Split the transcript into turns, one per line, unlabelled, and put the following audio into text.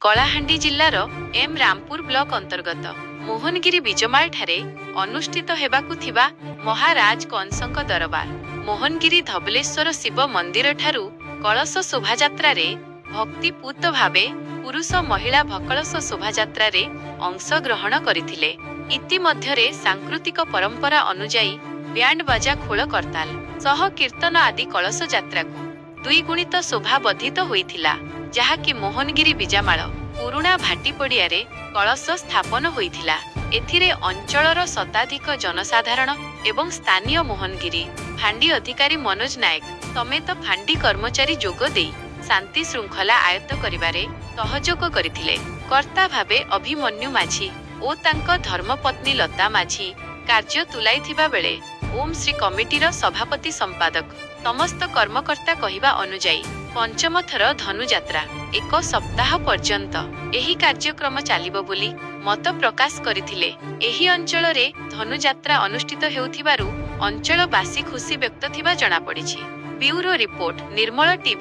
Kalahandi जिल्लार M Rampur block अंतर्गत मोहनगिरी बिजमाल ठारे अनुष्ठित हेबाकु थिबा महाराज कंसंक दरबार मोहनगिरी धबलेश्वर शिव मंदिर ठारू कलश शोभायात्रा रे भक्तिपूत भावे पुरुष महिला भकलश शोभायात्रा रे अंश ग्रहण करथिले। इतिमध्यरे सांस्कृतिक परंपरा अनुजाई बैंड बाजा खोल करताल सह कीर्तन आदि कलश यात्रा को द्विगुणित शोभा वर्धित होइथिला, जहाँकि मोहनगिरी बिजामाल पुरुणा भाटी पड़ियारे कलश स्थापन होइथिला। एथिरे अंचलर शताधिक जनसाधारण एवं स्थानीय मोहनगिरी फांडी अधिकारी मनोज नायक समेत फांडी कर्मचारी जोग देई शांति श्रृंखला आयत्त करिबारे सहयोग करथिले। कर्ता भावे अभिमन्यु माझी ओ तांको धर्मपत्नी लता माझी कार्य तुलाइथिबा बेले ओम श्री कमिटीर सभापति संपादक समस्त कर्मकर्ता कहिबा अनुजाई पंचम थर धनुयात्रा एक सप्ताह पर्यंत एही कार्यक्रम चालिबो बोली मत प्रकाश करथिले। एही अंचल रे धनुयात्रा अनुष्ठित हेउथिबारु अंचलवासी खुशी व्यक्त थिबा जणा पड़िछि। ब्यूरो रिपोर्ट निर्मल टीवी।